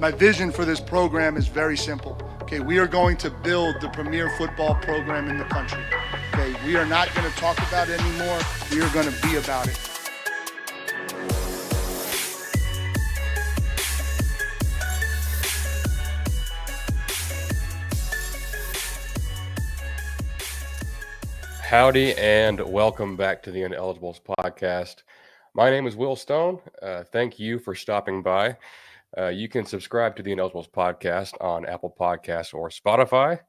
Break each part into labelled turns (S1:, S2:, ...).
S1: My vision for this program is very simple. Okay, we are going to build the premier football program in the country. Okay, we are not going to talk about it anymore. We are going to be about it.
S2: Howdy and welcome back to the Ineligibles podcast. My name is Will Stone. Thank you for stopping by. You can subscribe to the Ineligibles podcast on Apple Podcasts or Spotify,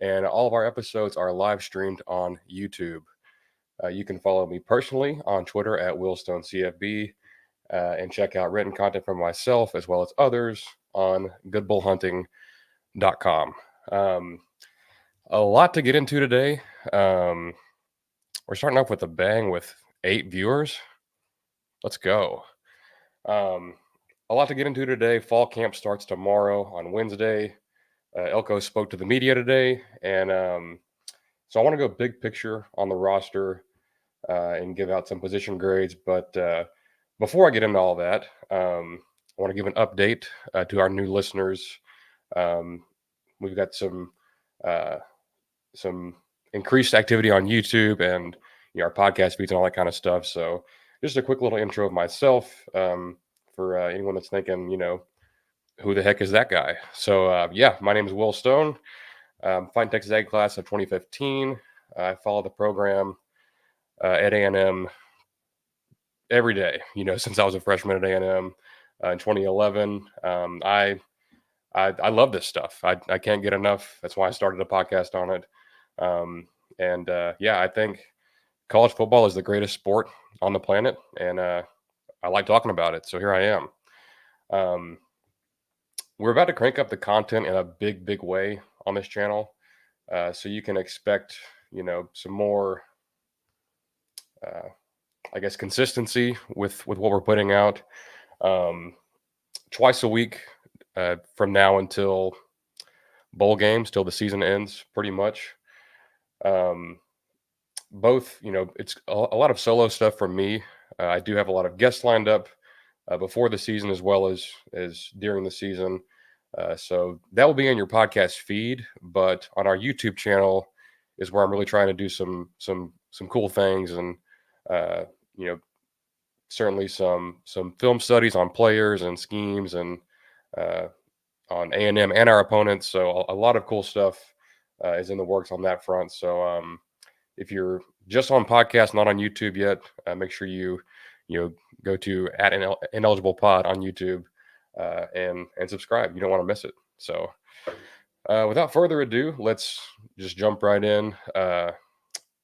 S2: and all of our episodes are live streamed on YouTube. You can follow me personally on Twitter at WillStoneCFB and check out written content from myself as well as others on goodbullhunting.com. A lot to get into today. We're starting off with a bang with 8 viewers. Let's go. A lot to get into today. Fall camp starts tomorrow on Wednesday. Elko spoke to the media today, and so I want to go big picture on the roster and give out some position grades. But before I get into all that, I want to give an update to our new listeners. We've got some increased activity on YouTube and our podcast feeds and all that kind of stuff. So just a quick little intro of myself for anyone that's thinking, who the heck is that guy? So my name is Will Stone. Fighting Texas Ag class of 2015. I followed the program at A&M every day, since I was a freshman at A&M in 2011. I love this stuff. I can't get enough. That's why I started a podcast on it. I think college football is the greatest sport on the planet, and I like talking about it. So here I am. We're about to crank up the content in a big way on this channel. So you can expect, some more, consistency with what we're putting out. Twice a week from now until bowl games, till the season ends, pretty much. Both, it's a lot of solo stuff from me. I do have a lot of guests lined up before the season as well as during the season. So that will be in your podcast feed, but on our YouTube channel is where I'm really trying to do some cool things, and certainly some film studies on players and schemes and on A&M and our opponents. So a lot of cool stuff is in the works on that front. So if you're just on podcast, not on YouTube yet, make sure you go to @IneligiblePod on YouTube and subscribe. You don't want to miss it. So without further ado, let's just jump right in.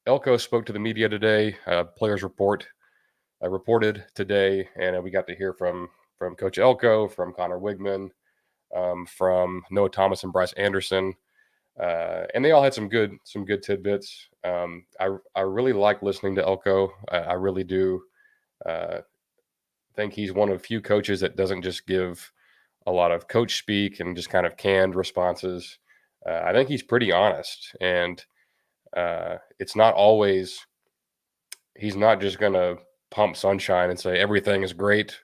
S2: Elko spoke to the media today. Players reported today, and we got to hear from Coach Elko, from Connor Wigman, from Noah Thomas and Bryce Anderson. And they all had some good tidbits. I really like listening to Elko. I really do. Think he's one of the few coaches that doesn't just give a lot of coach speak and just kind of canned responses. I think he's pretty honest, and it's not always. He's not just going to pump sunshine and say everything is great.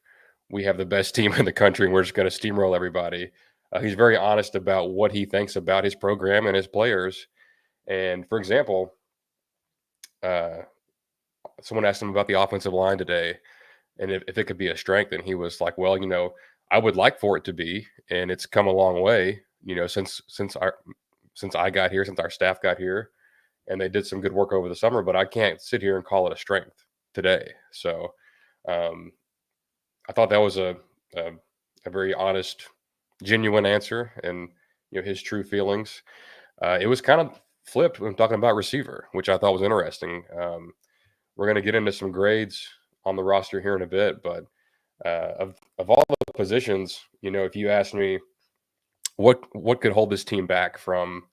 S2: We have the best team in the country, and we're just going to steamroll everybody. He's very honest about what he thinks about his program and his players. And for example, someone asked him about the offensive line today, and if it could be a strength, and he was like, "Well, I would like for it to be, and it's come a long way, since I got here, since our staff got here, and they did some good work over the summer. But I can't sit here and call it a strength today." So I thought that was a very honest, genuine answer, and his true feelings. It was kind of flipped when talking about receiver, which I thought was interesting. We're going to get into some grades on the roster here in a bit, but of all the positions, if you ask me what could hold this team back from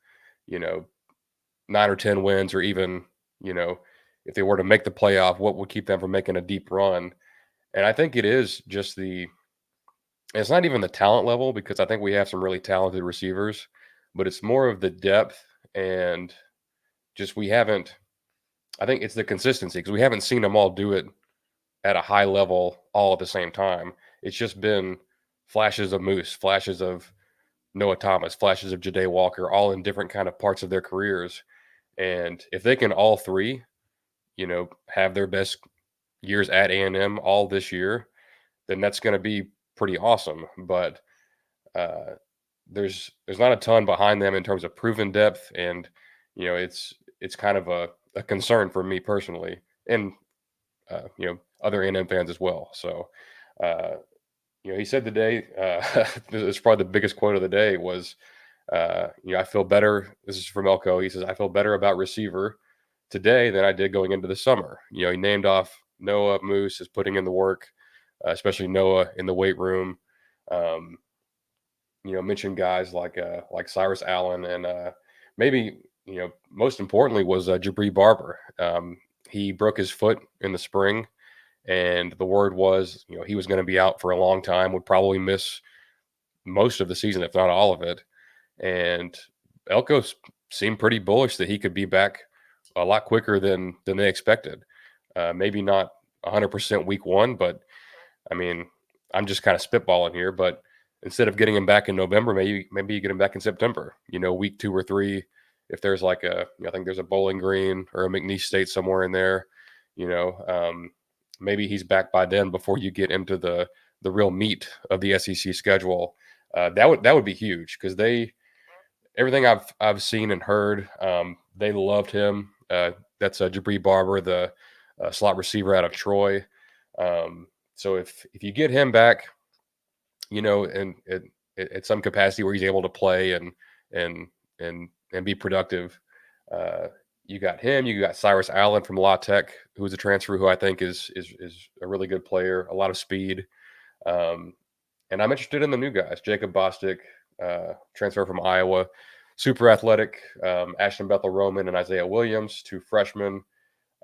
S2: 9 or 10 wins, or even if they were to make the playoff, what would keep them from making a deep run? And I think it is just it's not even the talent level, because I think we have some really talented receivers, but it's more of the depth, and just I think it's the consistency, because we haven't seen them all do it at a high level all at the same time. It's just been flashes of Moose, flashes of Noah Thomas, flashes of Ja'Day Walker, all in different kind of parts of their careers. And if they can all three, have their best years at A&M all this year, then that's going to be pretty awesome. But uh, there's not a ton behind them in terms of proven depth, and it's kind of a concern for me personally, and other A&M fans as well. So uh, he said today, this is probably the biggest quote of the day was, I feel better. This is from Elko. He says, I feel better about receiver today than I did going into the summer. He named off Noah. Moose is putting in the work, especially Noah in the weight room. Um, mentioned guys like Cyrus Allen, and maybe, most importantly was Jabri Barber. He broke his foot in the spring, and the word was, he was going to be out for a long time, would probably miss most of the season, if not all of it. And Elko seemed pretty bullish that he could be back a lot quicker than they expected. Maybe not 100% week one, but I mean, I'm just kind of spitballing here. But instead of getting him back in November, maybe you get him back in September. Week 2 or 3. If there's like I think there's a Bowling Green or a McNeese State somewhere in there. Maybe he's back by then before you get into the real meat of the SEC schedule. That would be huge, because everything I've seen and heard, they loved him. That's Jabri Barber, the slot receiver out of Troy. So if you get him back, and at some capacity where he's able to play and be productive, you got him. You got Cyrus Allen from La Tech, who's a transfer, who I think is a really good player, a lot of speed. And I'm interested in the new guys. Jacob Bostic, transfer from Iowa, super athletic. Ashton Bethel-Roman and Isaiah Williams, 2 freshmen.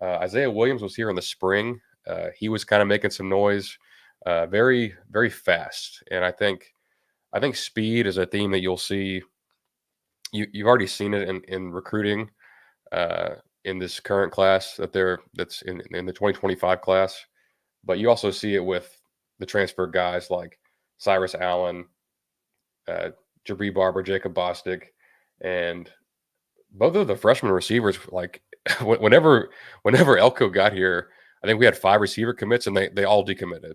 S2: Isaiah Williams was here in the spring. He was kind of making some noise. Very, very fast. And I think speed is a theme that you'll see. You've already seen it in recruiting in this current class that's in the 2025 class. But you also see it with the transfer guys like Cyrus Allen, Jabri Barber, Jacob Bostic, and both of the freshman receivers. Like whenever Elko got here, I think we had 5 receiver commits, and they all decommitted.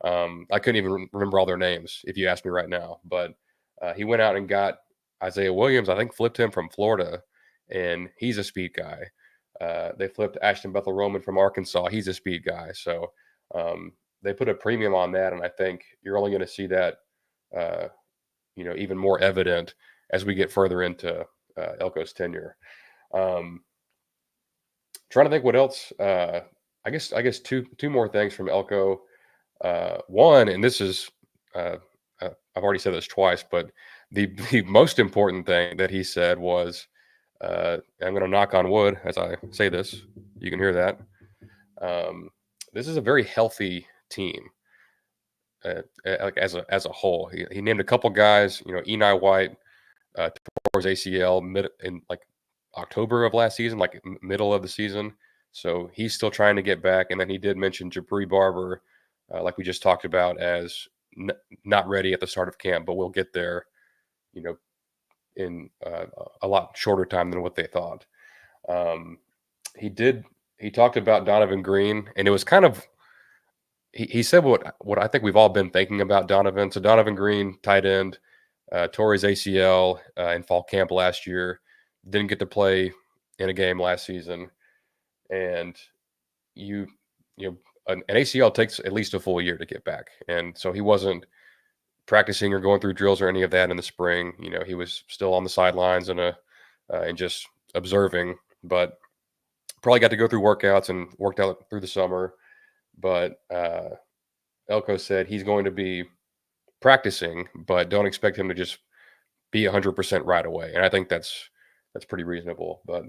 S2: I couldn't even remember all their names if you asked me right now. But he went out and got Isaiah Williams. I think flipped him from Florida, and he's a speed guy. They flipped Ashton Bethel-Roman from Arkansas. He's a speed guy. So they put a premium on that, and I think you're only going to see that, even more evident as we get further into Elko's tenure. Trying to think what else. I guess two more things from Elko. One, and this is I've already said this twice, but the most important thing that he said was, I'm going to knock on wood as I say this. You can hear that. This is a very healthy team, like as a whole. He named a couple guys. Eni White tore his ACL in like October of last season, like middle of the season. So he's still trying to get back. And then he did mention Jabri Barber, like we just talked about, as not ready at the start of camp, but we'll get there, in a lot shorter time than what they thought. He talked about Donovan Green, and it was kind of, he said what I think we've all been thinking about Donovan. So Donovan Green, tight end, tore his ACL in fall camp last year, didn't get to play in a game last season. And an ACL takes at least a full year to get back. And so he wasn't practicing or going through drills or any of that in the spring. He was still on the sidelines and just observing, but probably got to go through workouts and worked out through the summer. But Elko said he's going to be practicing, but don't expect him to just be 100% right away. And I think that's pretty reasonable. But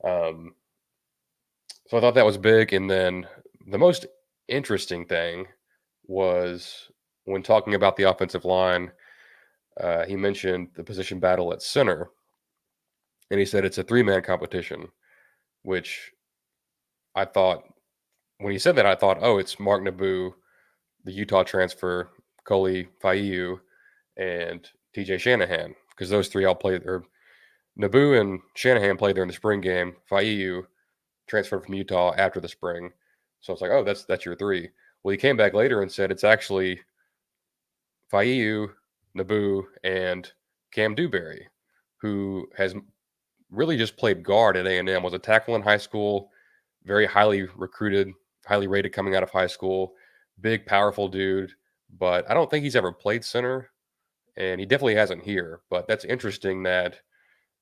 S2: so I thought that was big. And then the most interesting thing was when talking about the offensive line, he mentioned the position battle at center. And he said it's a 3-man competition, which I thought, when he said that, I thought, oh, it's Mark Naboo, the Utah transfer, Coley Faiu, and TJ Shanahan, because those three all played, or Naboo and Shanahan played there in the spring game. Faiu transferred from Utah after the spring. So it's like, oh, that's your three. Well, he came back later and said it's actually Faiu, Naboo, and Cam Dewberry, who has really just played guard at A&M, was a tackle in high school, very highly recruited, highly rated coming out of high school, big, powerful dude. But I don't think he's ever played center, and he definitely hasn't here. But that's interesting that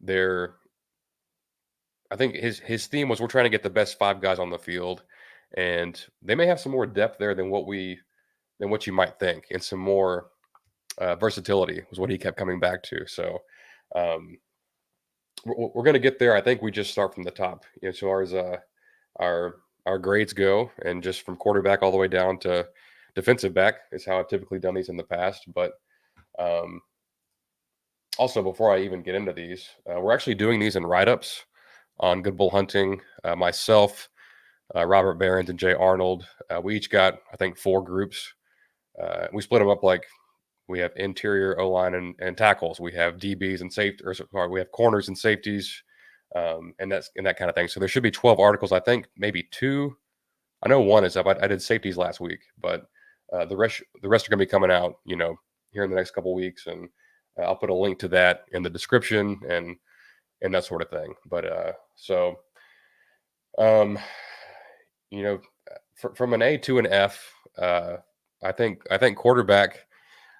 S2: they're. I think his theme was we're trying to get the best five guys on the field, and they may have some more depth there than what you might think, and some more versatility was what he kept coming back to. So um, we're going to get there. I think we just start from the top, as far as our grades go, and just from quarterback all the way down to defensive back is how I've typically done these in the past. But um, also, before I even get into these, we're actually doing these in write-ups on Good Bull Hunting. Myself, Robert Behrens, and Jay Arnold. We each got, I think, 4 groups. We split them up like we have interior O-line and tackles. We have DBs and safety, or we have corners and safeties, and that kind of thing. So there should be 12 articles. I think maybe 2. I know 1 is up. I did safeties last week, but the rest are going to be coming out, here in the next couple weeks, and I'll put a link to that in the description and that sort of thing. But um, from an A to an F, I think quarterback.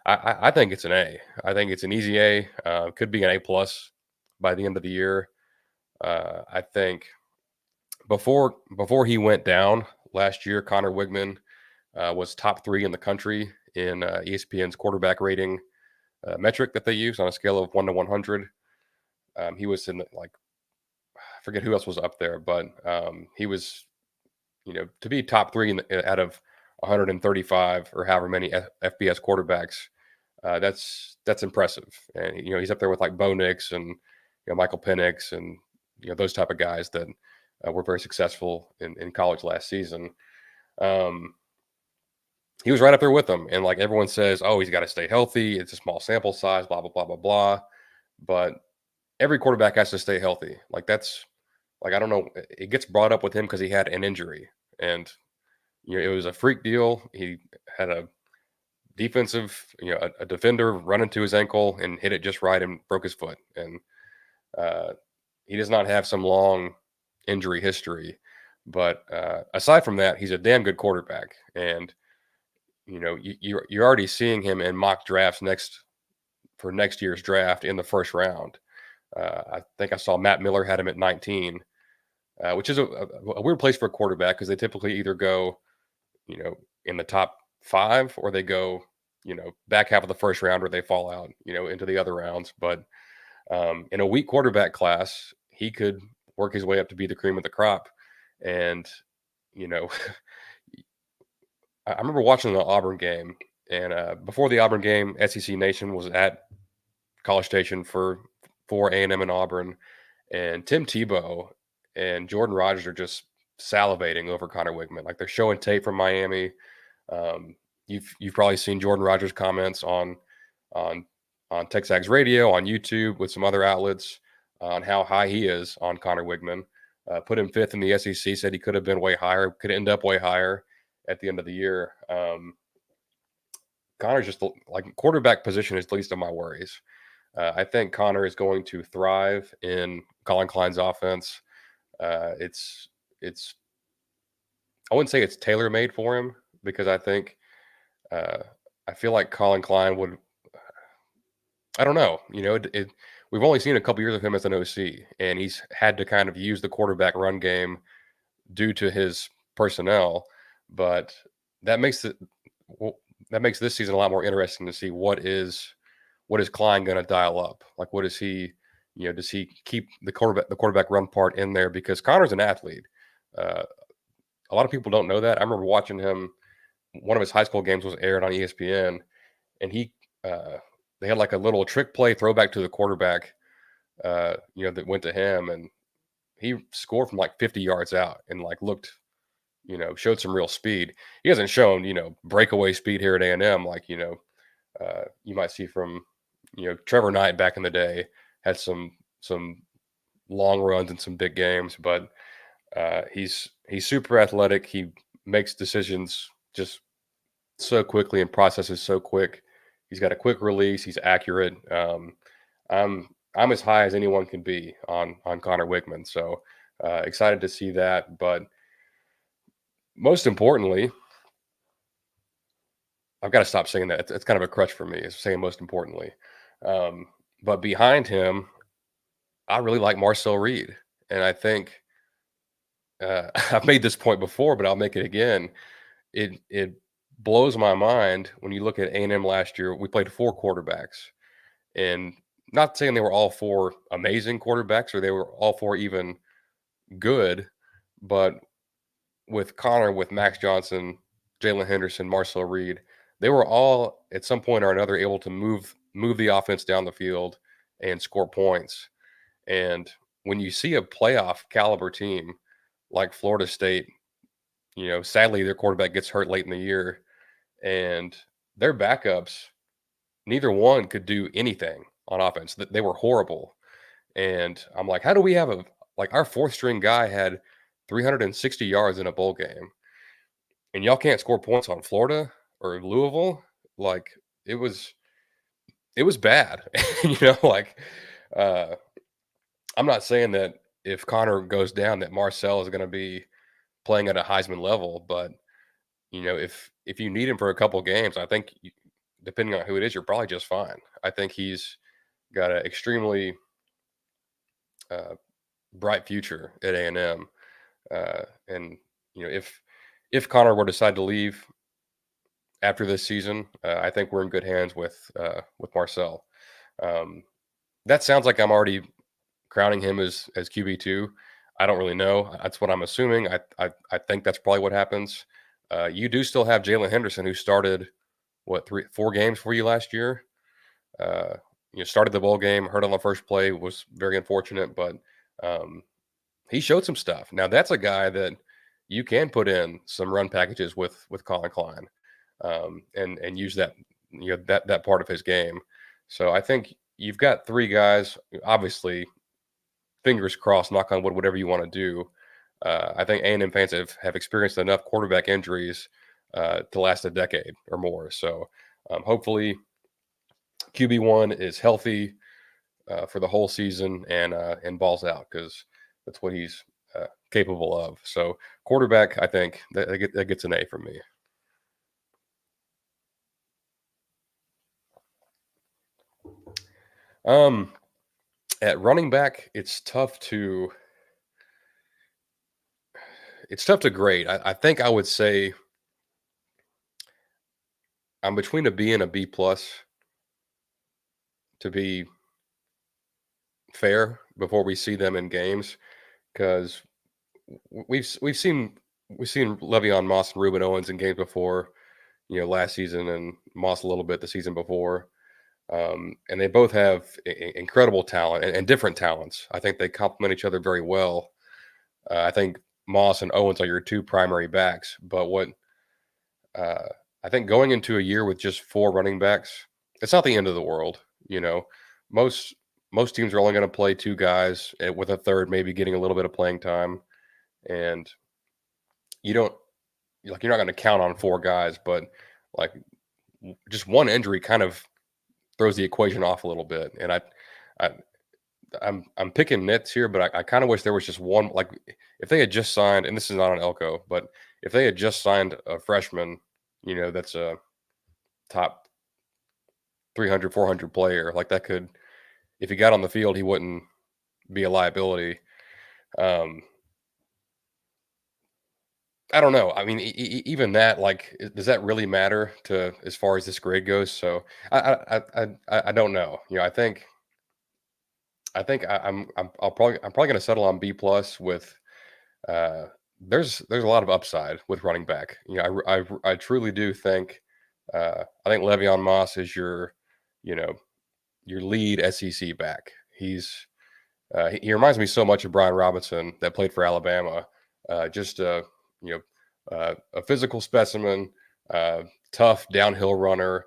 S2: I think it's an A. I think it's an easy A. Could be an A plus by the end of the year. I think before he went down last year, Connor Wigman was top 3 in the country in ESPN's quarterback rating metric that they use on a scale of 1 to 100. He was in I forget who else was up there, but he was, to be top 3 out of 135 or however many FBS quarterbacks. That's impressive, and he's up there with like Bo Nix and Michael Penix and those type of guys that were very successful in college last season. He was right up there with them, and like everyone says, oh, he's got to stay healthy. It's a small sample size, blah blah blah blah blah. But every quarterback has to stay healthy. Like that's I don't know. It gets brought up with him because he had an injury, and it was a freak deal. He had a defensive, a defender run into his ankle and hit it just right and broke his foot. And he does not have some long injury history. But aside from that, he's a damn good quarterback. And, you're already seeing him in mock drafts for next year's draft in the first round. I think I saw Matt Miller had him at 19, which is a weird place for a quarterback because they typically either go, in the top 5, or they go, back half of the first round, or they fall out, into the other rounds. But in a weak quarterback class, he could work his way up to be the cream of the crop. And, I remember watching the Auburn game, and before the Auburn game, SEC Nation was at College Station for A&M and Auburn, and Tim Tebow and Jordan Rodgers are just salivating over Connor Wigman. Like they're showing tape from Miami. You've probably seen Jordan Rodgers' comments on Texags Radio, on YouTube, with some other outlets on how high he is on Connor Wigman. Put him 5th in the SEC. Said he could have been way higher. Could end up way higher at the end of the year. Connor's just like quarterback position is the least of my worries. I think Connor is going to thrive in Colin Klein's offense. It's I wouldn't say it's tailor made for him, because I think I feel like Colin Klein would. I don't know. We've only seen a couple years of him as an OC, and he's had to kind of use the quarterback run game due to his personnel. But that makes this season a lot more interesting to see what is Klein going to dial up? Like, what is he? Does he keep the quarterback run part in there? Because Connor's an athlete. A lot of people don't know that. I remember watching him. One of his high school games was aired on ESPN, and they had like a little trick play throwback to the quarterback, that went to him, and he scored from like 50 yards out and like looked, showed some real speed. He hasn't shown, breakaway speed here at A&M, like, you might see from Trevor Knight back in the day had some long runs and some big games, but he's super athletic. He makes decisions just so quickly and processes so quick. He's got a quick release. He's accurate. I'm as high as anyone can be on Connor Wigman. So excited to see that. But most importantly, I've got to stop saying that. It's kind of a crutch for me. Is saying most importantly. But behind him, I really like Marcel Reed, and I think I've made this point before, but I'll make it again. It blows my mind when you look at A&M last year. We played 4 quarterbacks, and not saying they were all 4 amazing quarterbacks or they were all 4 even good, but with Connor, with Max Johnson, Jalen Henderson, Marcel Reed, they were all at some point or another able to move the offense down the field and score points. And when you see a playoff caliber team like Florida State, sadly their quarterback gets hurt late in the year, and their backups, neither one could do anything on offense. They were horrible. And I'm like, how do we have our 4th string guy had 360 yards in a bowl game, and y'all can't score points on Florida or Louisville? Like it was bad. uh, I'm not saying that if Connor goes down that Marcel is going to be playing at a Heisman level, but if you need him for a couple games, I think depending on who it is, you're probably just fine. I think he's got an extremely bright future at A&M. And if Connor were to decide to leave after this season, I think we're in good hands with Marcel. That sounds like I'm already crowning him as QB2. I don't really know. That's what I'm assuming. I think that's probably what happens. You do still have Jalen Henderson, who started 4 games for you last year. Started the bowl game, hurt on the first play, was very unfortunate, but he showed some stuff. Now that's a guy that you can put in some run packages with Colin Klein, and use that that part of his game. So I think you've got 3 guys. Obviously, fingers crossed, knock on wood, whatever you want to do. I think A&M fans have experienced enough quarterback injuries to last a decade or more. So hopefully QB1 is healthy for the whole season and balls out, because that's what he's capable of. So quarterback, I think that gets an A from me. At running back, it's tough to grade. I think I would say I'm between a B and a B plus, to be fair, before we see them in games, because we've seen Le'Veon Moss and Ruben Owens in games before, last season, and Moss a little bit the season before. And they both have incredible talent and different talents. I think they complement each other very well. I think Moss and Owens are your 2 primary backs, but what I think going into a year with just 4 running backs, it's not the end of the world. Most teams are only going to play 2 guys, with a third maybe getting a little bit of playing time, and you're not going to count on 4 guys, but just one injury kind of throws the equation off a little bit. And I'm picking nits here, but I kind of wish there was just one. If they had just signed, and this is not on Elko, but if they had just signed a freshman, that's a top 300, 400 player, that could, if he got on the field, he wouldn't be a liability. I don't know. I mean, even that, does that really matter to as far as this grade goes? So I don't know. I'm probably going to settle on B plus with. There's a lot of upside with running back. I truly do think. I think Le'Veon Moss is your lead SEC back. He reminds me so much of Brian Robinson that played for Alabama. Just a physical specimen, tough downhill runner,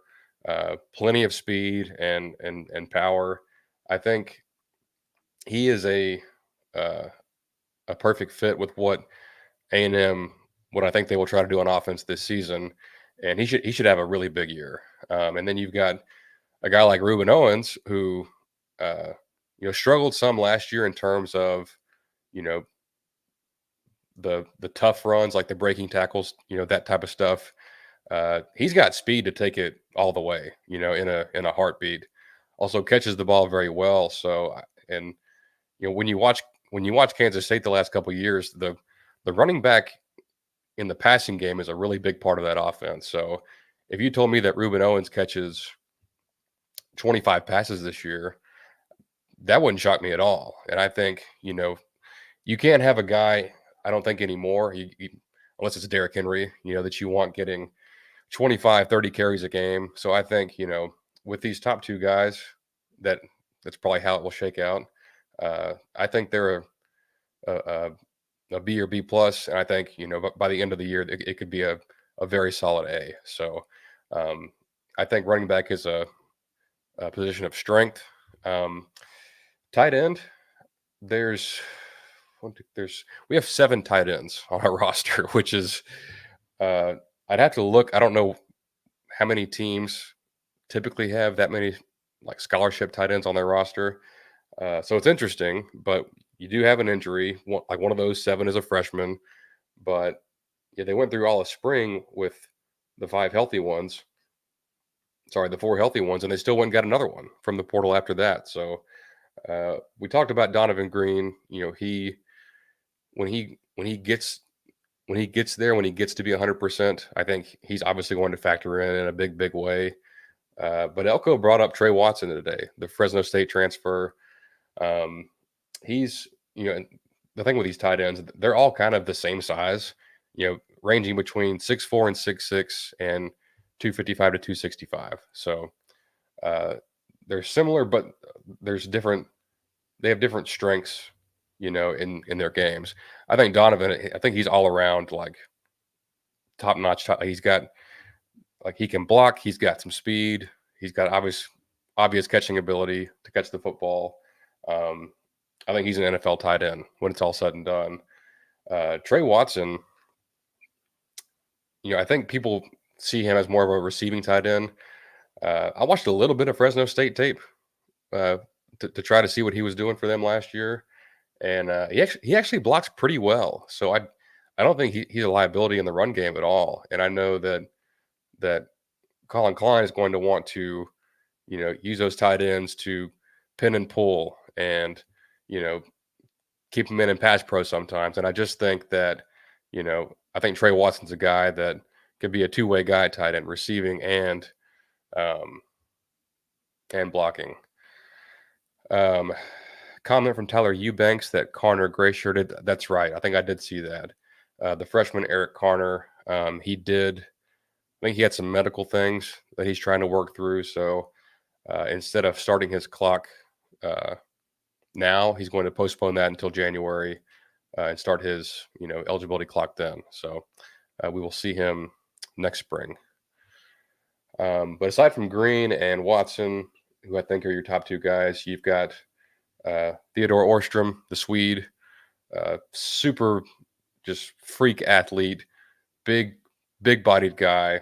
S2: plenty of speed and power. I think he is uh, a perfect fit with what A&M, what I think they will try to do on offense this season, and he should have a really big year. And then you've got a guy like Reuben Owens who, uh, struggled some last year in terms of you know the tough runs, like the breaking tackles, that type of stuff. He's got speed to take it all the way, in a heartbeat. Also catches the ball very well. So, and when you watch Kansas State the last couple of years, the running back in the passing game is a really big part of that offense. So, if you told me that Reuben Owens catches 25 passes this year, that wouldn't shock me at all. And I think you can't have a guy. I don't think anymore. Unless it's Derrick Henry, that you want getting 25, 30 carries a game. So I think, with these top two guys, that's probably how it will shake out. I think they're a, a, a B or B plus, and I think, by the end of the year, it could be a very solid A. So um, I think running back is a position of strength. Um, Tight end, there's we have 7 tight ends on our roster, which is uh, I'd have to look. I don't know how many teams typically have that many like scholarship tight ends on their roster. So it's interesting, but you do have an injury. Like one of those 7 is a freshman, but yeah, they went through all of spring with the 5 healthy ones. Sorry, the 4 healthy ones, and they still went and got another one from the portal after that. So we talked about Donovan Green. He when he gets there, when he gets to be 100%, I think he's obviously going to factor in a big way. But Elko brought up Trey Watson today, the Fresno State transfer. Um, he's, and the thing with these tight ends, they're all kind of the same size, ranging between 6'4" and 6'6" and 255 to 265. So they're similar, but there's different. They have different strengths, in their games. I think Donovan. I think he's all around like top notch. He's got like he can block. He's got some speed. He's got obvious catching ability to catch the football. Um, I think he's an NFL tight end when it's all said and done. Trey Watson, I think people see him as more of a receiving tight end. I watched a little bit of Fresno State tape uh, to try to see what he was doing for them last year, and he actually blocks pretty well. So I don't think he's a liability in the run game at all. And I know that Colin Klein is going to want to use those tight ends to pin and pull and you know keep them in pass pro sometimes. And I just think that I think Trey Watson's a guy that could be a two-way guy, tight end, receiving um, and blocking. Um, Comment from Tyler Eubanks that Carner gray shirted. That's right. I think I did see that. The freshman Eric Carner, he did. I think he had some medical things that he's trying to work through. So instead of starting his clock now, he's going to postpone that until January and start his eligibility clock then. So we will see him next spring. But aside from Green and Watson, who I think are your top 2 guys, you've got Theodore Orstrom, the Swede, super just freak athlete, big bodied guy,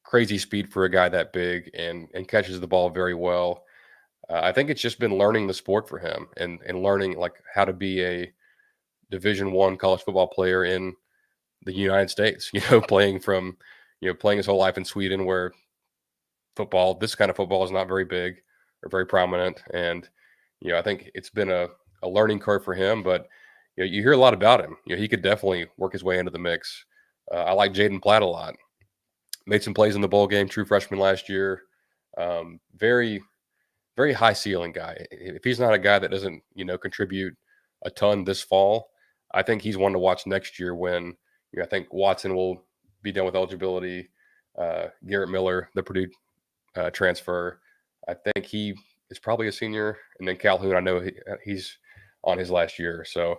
S2: crazy speed for a guy that big, and catches the ball very well. I think it's just been learning the sport for him and learning like how to be a Division I college football player in the United States. Playing his whole life in Sweden, where this kind of football is not very big or very prominent. And I think it's been a learning curve for him. But you hear a lot about him. He could definitely work his way into the mix. I like Jaden Platt a lot. Made some plays in the bowl game, true freshman last year. Very, very high ceiling guy. If he's not a guy that doesn't, contribute a ton this fall, I think he's one to watch next year when I think Watson will be done with eligibility. Garrett Miller, the Purdue transfer, I think he is probably a senior. And then Calhoun, I know he's on his last year. So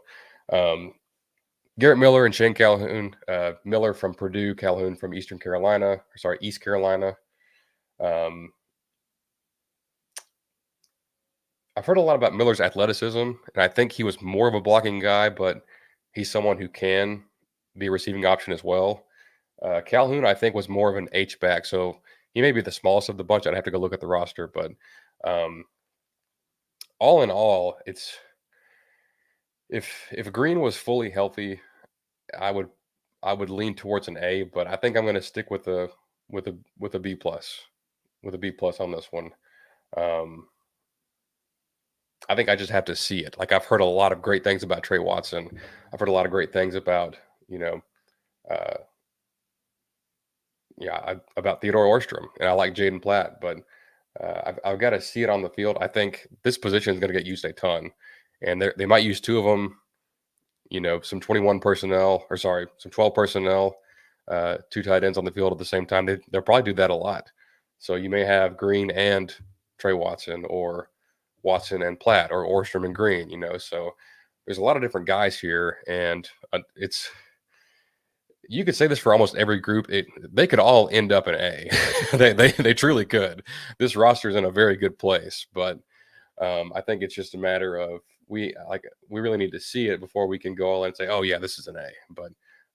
S2: Garrett Miller and Shane Calhoun. Miller from Purdue, Calhoun from East Carolina. Um, I've heard a lot about Miller's athleticism, and I think he was more of a blocking guy, but he's someone who can be a receiving option as well. Calhoun, I think, was more of an H back, so he may be the smallest of the bunch. I'd have to go look at the roster, but um, all in all, it's if Green was fully healthy, I would I would lean towards an A, but I think I'm going to stick with a B plus on this one. Um, I think I just have to see it. Like I've heard a lot of great things about Trey Watson. I've heard a lot of great things about you know, uh, about Theodore Orstrom, and I like Jaden Platt, but I've got to see it on the field. I think this position is going to get used a ton, and they might use two of them. Some 21 personnel, or sorry, some 12 personnel, two tight ends on the field at the same time. They'll probably do that a lot. So you may have Green and Trey Watson, or Watson and Platt, or Orstrom and Green. So there's a lot of different guys here, and it's you could say this for almost every group. They could all end up in A. they truly could. This roster is in a very good place, but I think it's just a matter of we really need to see it before we can go all in and say, oh yeah, this is an A. But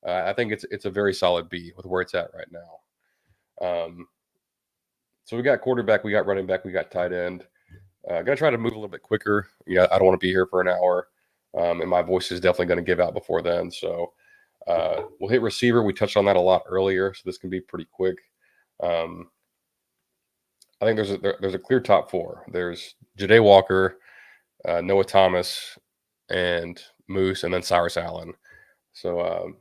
S2: I think it's a very solid B with where it's at right now. So we got quarterback, we got running back, we got tight end. Gonna try to move a little bit quicker. I don't want to be here for an hour, and my voice is definitely going to give out before then. So we'll hit receiver. We touched on that a lot earlier, so this can be pretty quick. I think there's a clear top four. There's Ja'Day Walker, Noah Thomas, and Moose, and then Cyrus Allen. So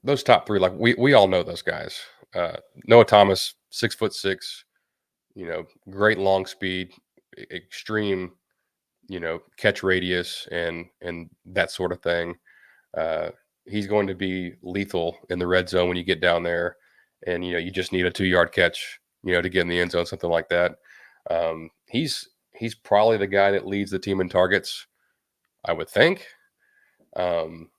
S2: those top three, like we all know those guys. Noah Thomas, 6'6", great long speed, extreme, catch radius, and that sort of thing. He's going to be lethal in the red zone when you get down there, and you just need a 2-yard catch, to get in the end zone, something like that. He's probably the guy that leads the team in targets, I would think. And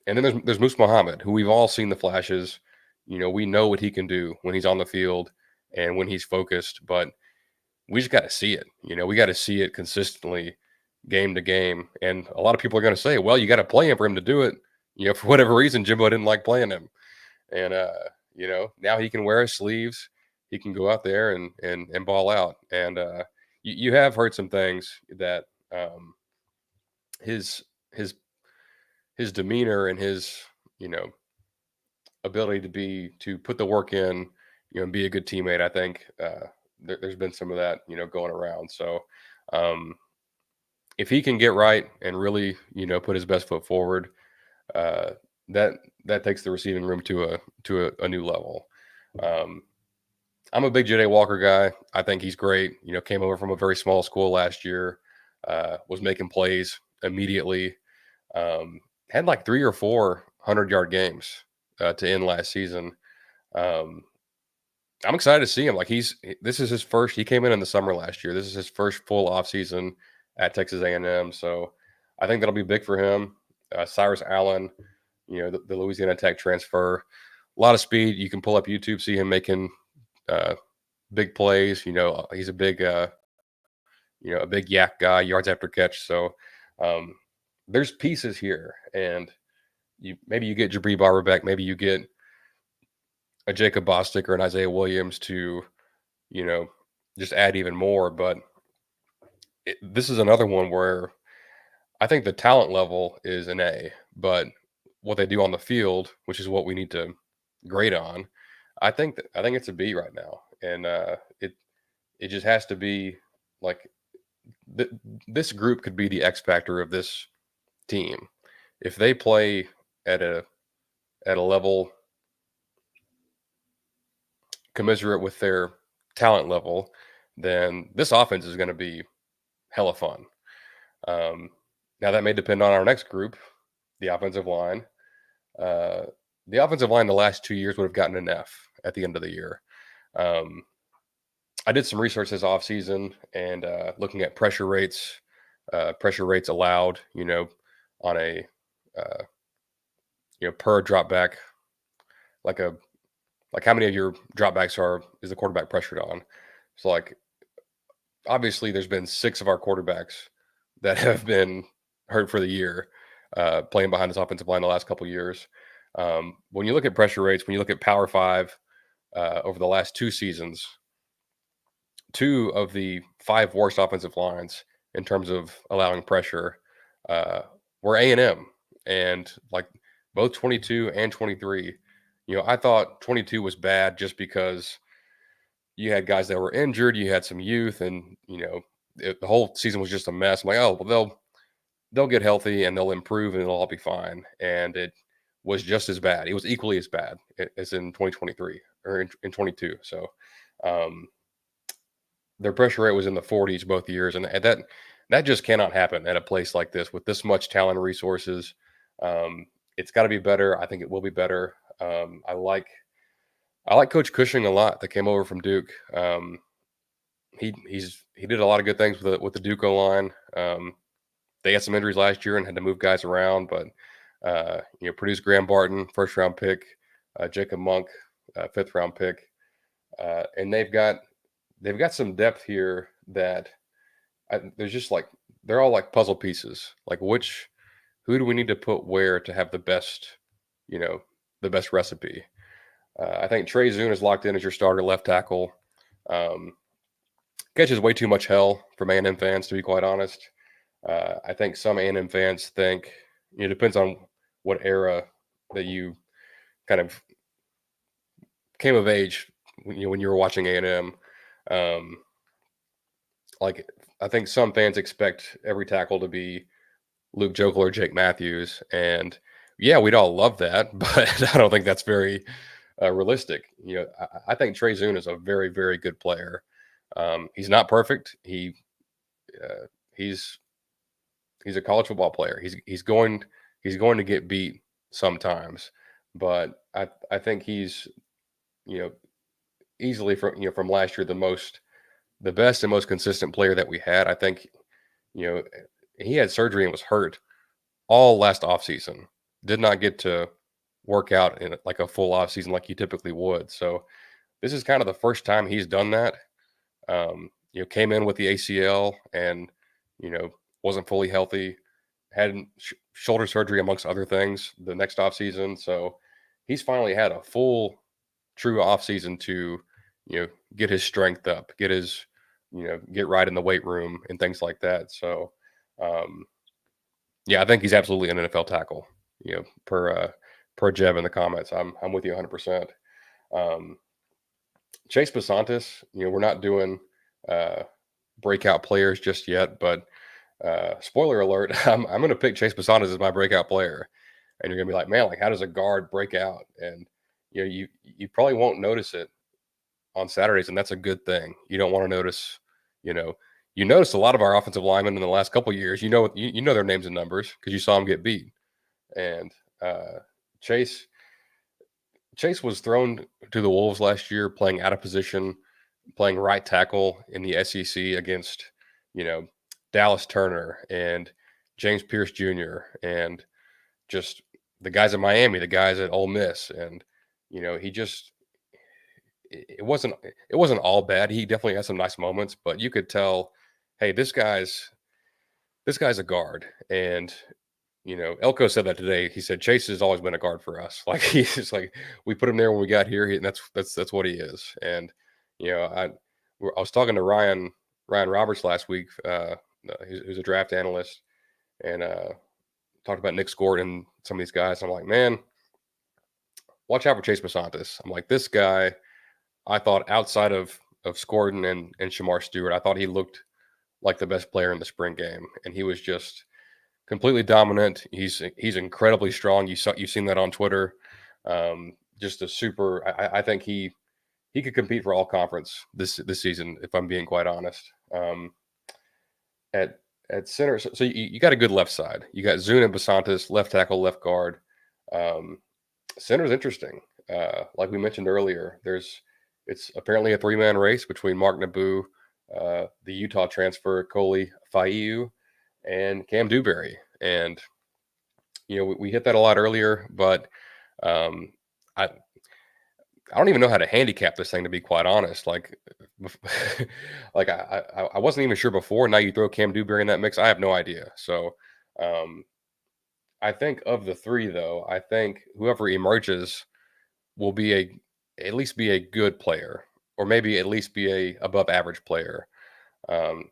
S2: then there's Moose Muhammad, who we've all seen the flashes. We know what he can do when he's on the field and when he's focused, but we just got to see it. We got to see it consistently, game to game. And a lot of people are going to say, well, you got to play him for him to do it. For whatever reason, Jimbo didn't like playing him. And, now he can wear his sleeves. He can go out there and ball out. And you have heard some things that his demeanor and his, ability to put the work in, and be a good teammate. I think there's been some of that, going around. So if he can get right and really, put his best foot forward, that takes the receiving room to a new level. I'm a big Ja'Day Walker guy. I think he's great. Came over from a very small school last year, was making plays immediately. Had like 3 or 4 100-yard games to end last season. I'm excited to see him. Like this is his first. He came in the summer last year. This is his first full off season at Texas A&M. So I think that'll be big for him. Cyrus Allen, the Louisiana Tech transfer, a lot of speed. You can pull up YouTube, see him making big plays. He's a big, a big yak guy, yards after catch. So there's pieces here, and maybe you get Jabri Barber back, maybe you get a Jacob Bostic or an Isaiah Williams to, just add even more. But this is another one where I think the talent level is an A, but what they do on the field, which is what we need to grade on, I think it's a B right now, and it just has to be like this group could be the X factor of this team if they play at a level commensurate with their talent level. Then this offense is going to be hella fun. Now that may depend on our next group, the offensive line. The offensive line the last 2 years would have gotten an F at the end of the year. I did some research this offseason and looking at pressure rates allowed, on a per drop back, like how many of your dropbacks is the quarterback pressured on? So like obviously there's been 6 of our quarterbacks that have been hurt for the year, playing behind this offensive line the last couple years. When you look at pressure rates, when you look at Power Five over the last 2 seasons, 2 of the 5 worst offensive lines in terms of allowing pressure uh, were A&M, and like both 22 and 23. I thought 22 was bad just because you had guys that were injured, you had some youth, and the whole season was just a mess. I'm like, oh well, they'll get healthy and they'll improve and it'll all be fine. And it was just as bad. It was equally as bad as in 2023 or in 22. So um, their pressure rate was in the 40s both years, and that just cannot happen at a place like this with this much talent and resources. It's got to be better. I think it will be better. I like Coach Cushing a lot that came over from Duke. He did a lot of good things with the Duke O line. They had some injuries last year and had to move guys around, but produced Graham Barton, first round pick, Jacob Monk, 5th round pick, and they've got some depth here that there's just like they're all like puzzle pieces. Like who do we need to put where to have you know, the best recipe? I think Trey Zune is locked in as your starter left tackle. Catches way too much hell from A&M fans, to be quite honest. I think some A&M fans think it depends on what era that you kind of came of age when you were watching A&M. Like I think some fans expect every tackle to be Luke Jokel or Jake Matthews, and yeah, we'd all love that, but I don't think that's very realistic. I think Trey Zune is a very, very good player. He's not perfect. He's a college football player. He's going to get beat sometimes, but I think he's you know easily from last year the best and most consistent player that we had. I think you know he had surgery and was hurt all last offseason. Did not get to work out in like a full offseason like you typically would. So this is kind of the first time he's done that. Came in with the ACL and wasn't fully healthy. Had shoulder surgery amongst other things the next offseason. So he's finally had a full, true offseason to get his strength up, get right in the weight room and things like that. So yeah, I think he's absolutely an NFL tackle. Per Jeb in the comments, I'm with you 100%. Chase Basantis, we're not doing breakout players just yet, but spoiler alert, I'm going to pick Chase Basantis as my breakout player, and you're going to be like, man, like how does a guard break out? And you probably won't notice it on Saturdays, and that's a good thing. You don't want to notice, you notice a lot of our offensive linemen in the last couple of years. You know their names and numbers because you saw them get beat, and Chase was thrown to the Wolves last year, playing out of position, playing right tackle in the SEC against, Dallas Turner and James Pierce Jr. and just the guys at Miami, the guys at Ole Miss, and he just it wasn't all bad. He definitely had some nice moments, but you could tell, hey, this guy's a guard, and Elko said that today. He said Chase has always been a guard for us. Like he's just like we put him there when we got here, and that's what he is. And I was talking to Ryan Roberts last week, who's a draft analyst, and talked about Nick Scort and some of these guys. I'm like, man, watch out for Chase Basantis. I'm like, this guy, I thought outside of Scorden and Shamar Stewart, I thought he looked like the best player in the spring game, and he was just completely dominant. He's incredibly strong. You've seen that on Twitter. Just a super. I think he could compete for all conference this season, if I'm being quite honest. At center, so you got a good left side. You got Zune and Basantis, left tackle, left guard. Center's interesting. Like we mentioned earlier, it's apparently a 3-man race between Mark Naboo, the Utah transfer Coley Faiu, and Cam Dewberry. And we hit that a lot earlier, but um, I I don't even know how to handicap this thing, to be quite honest. Like, like I wasn't even sure before. Now you throw Cam Dewberry in that mix, I have no idea. So um, I think of the three, though, I think whoever emerges will be at least be a good player, or maybe at least be a above average player. Um,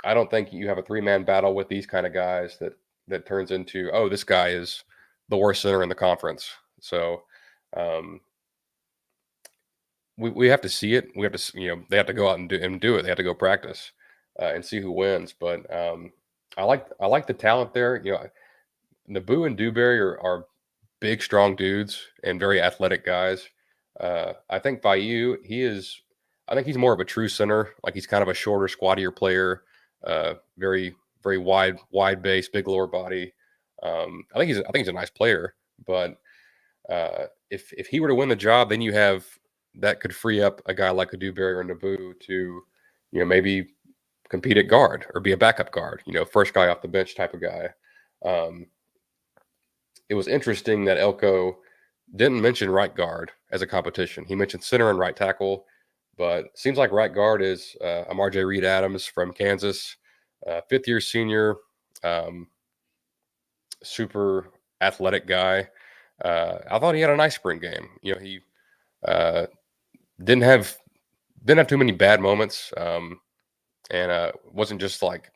S2: I don't think you have a three-man battle with these kind of guys that turns into, oh, this guy is the worst center in the conference. So um, we have to see it. We have to they have to go out and do it. They have to go practice and see who wins. But I like the talent there. Naboo and Dewberry are big, strong dudes and very athletic guys. I think Bayu, I think he's more of a true center. Like, he's kind of a shorter, squattier player. Very, very wide base, big lower body. I think he's a nice player, but if he were to win the job, then that could free up a guy like a Dewberry or Naboo to, maybe compete at guard or be a backup guard. First guy off the bench type of guy. Um, it was interesting that Elko didn't mention right guard as a competition. He mentioned center and right tackle, but seems like right guard is Amar Reed Adams from Kansas, fifth-year senior, um, super athletic guy. I thought he had a nice spring game. He uh, didn't have too many bad moments, and wasn't just like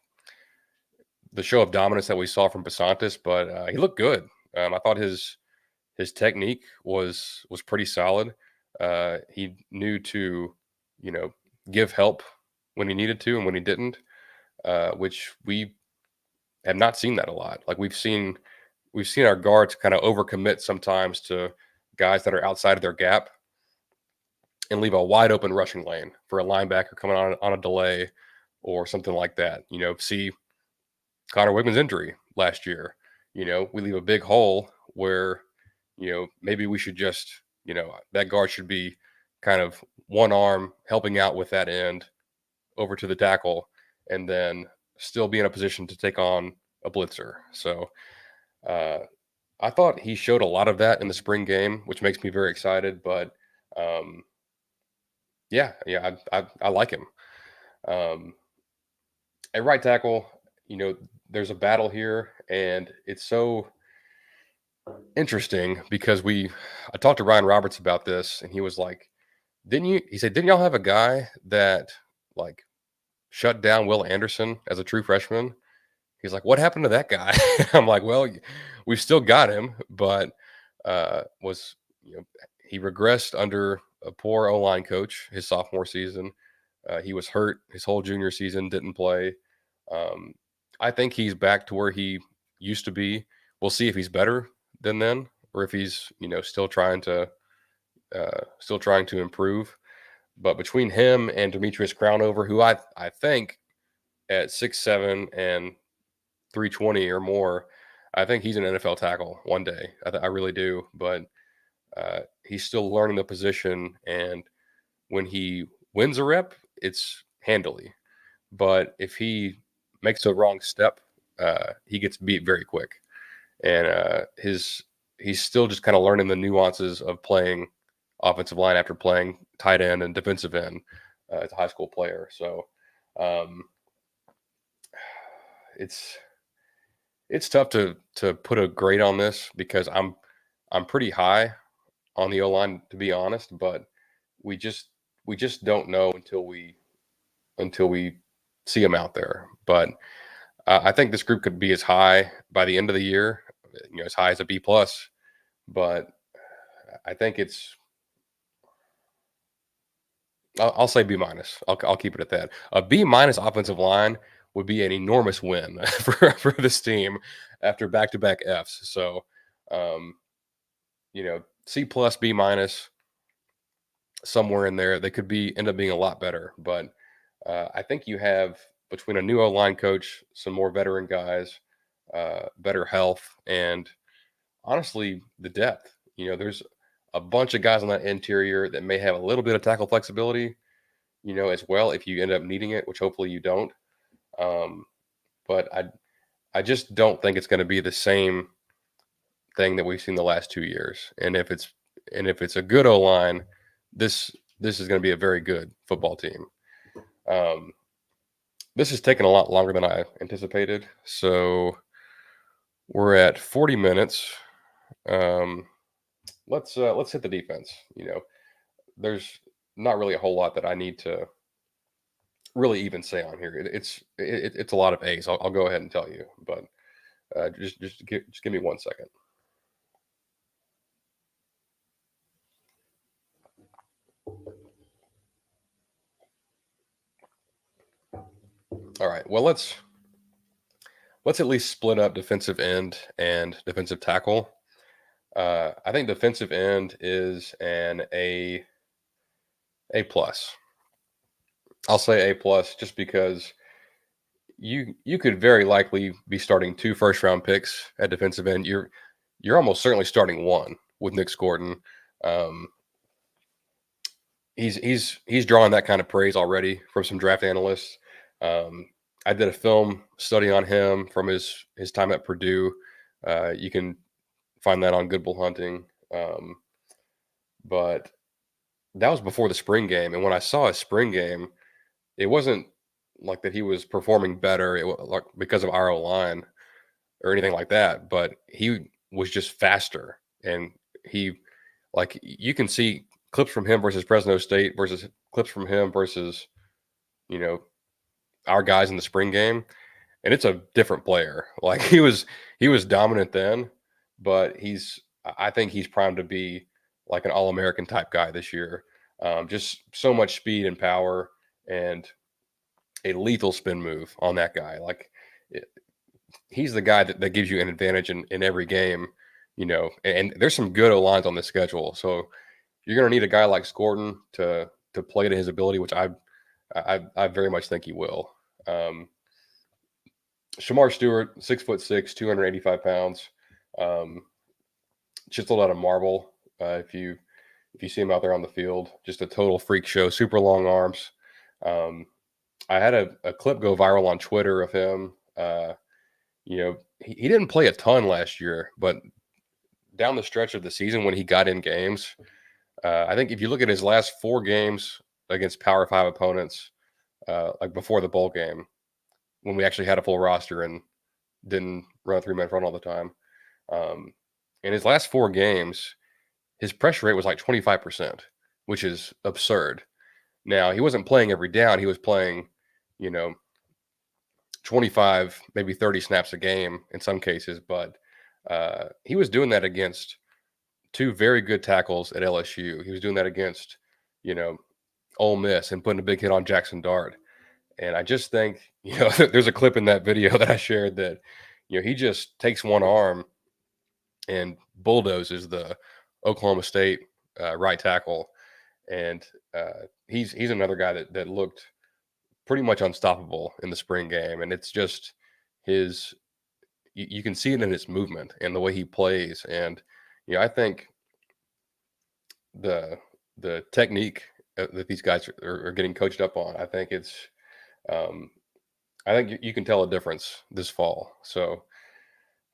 S2: the show of dominance that we saw from Basantis, but he looked good. I thought his technique was pretty solid. He knew to, give help when he needed to and when he didn't, which we have not seen that a lot. Like, we've seen our guards kind of overcommit sometimes to guys that are outside of their gap and leave a wide open rushing lane for a linebacker coming on a delay or something like that. See Connor Wigman's injury last year. We leave a big hole where, maybe we should just, that guard should be kind of one arm helping out with that end over to the tackle, and then still be in a position to take on a blitzer. So uh, I thought he showed a lot of that in the spring game, which makes me very excited. But um, yeah, I like him. Um, at right tackle, there's a battle here, and it's so interesting because I talked to Ryan Roberts about this, and he was like, he said, didn't y'all have a guy that, like, shut down Will Anderson as a true freshman? He's like, what happened to that guy? I'm like, well, we've still got him, but was he regressed under a poor O-line coach his sophomore season. He was hurt his whole junior season, didn't play. Um, I think he's back to where he used to be. We'll see if he's better than then, or if he's still trying to improve. But between him and Demetrius Crownover, who I think at 6'7" and 320 or more, I think he's an NFL tackle one day. I really do. But he's still learning the position, and when he wins a rep, it's handily. But if he makes a wrong step, he gets beat very quick. And he's still just kind of learning the nuances of playing offensive line after playing tight end and defensive end as a high school player. So um, it's tough to put a grade on this because I'm pretty high on the O line, to be honest, but we just don't know until we see them out there. But I think this group could be as high by the end of the year, as high as a B plus. But I think I'll say B minus. I'll keep it at that. A B minus offensive line would be an enormous win for this team after back to back Fs. So, um, C plus, B minus, somewhere in there. They could end up being a lot better. But I think you have, between a new O line coach, some more veteran guys, better health, and honestly, the depth. There's a bunch of guys on that interior that may have a little bit of tackle flexibility, as well, if you end up needing it, which hopefully you don't. But I just don't think it's going to be the same thing that we've seen the last 2 years. And if it's a good O-line, this is going to be a very good football team. This has taken a lot longer than I anticipated. So we're at 40 minutes. Let's hit the defense. There's not really a whole lot that I need to really even say on here. It's a lot of A's. I'll go ahead and tell you, but just give me 1 second. All right. Well, let's at least split up defensive end and defensive tackle. I think defensive end is an A plus. I'll say A plus just because you could very likely be starting 2 first-round picks at defensive end. You're almost certainly starting 1 with Nick Scordon. He's drawing that kind of praise already from some draft analysts. I did a film study on him from his time at Purdue. You can find that on Good Bull Hunting. But that was before the spring game, and when I saw his spring game, it wasn't like that he was performing better like because of our O-line or anything like that, but he was just faster, and you can see clips from him versus Fresno State versus clips from him versus our guys in the spring game, and it's a different player. Like he was dominant then, but I think he's primed to be like an All-American type guy this year. Just so much speed and power and a lethal spin move on that guy. He's the guy that gives you an advantage in every game, and there's some good O-lines on the schedule. So you're going to need a guy like Scordon to play to his ability, which I very much think he will. Shamar Stewart, 6'6", 285 pounds. Chiseled out of marble. If you see him out there on the field, just a total freak show, super long arms. I had a clip go viral on Twitter of him. He didn't play a ton last year, but down the stretch of the season when he got in games, I think if you look at his last 4 games against Power 5 opponents, like before the bowl game, when we actually had a full roster and didn't run a 3-man front all the time, in his last 4 games, his pressure rate was like 25%, which is absurd. Now, he wasn't playing every down. He was playing, 25, maybe 30 snaps a game in some cases, but he was doing that against 2 very good tackles at LSU. He was doing that against, Ole Miss and putting a big hit on Jackson Dart. And I just think, there's a clip in that video that I shared that, he just takes one arm and bulldozes the Oklahoma State right tackle. And he's another guy that looked pretty much unstoppable in the spring game. And it's just you can see it in his movement and the way he plays. And, I think the technique that these guys are getting coached up on, I think I think you can tell a difference this fall. So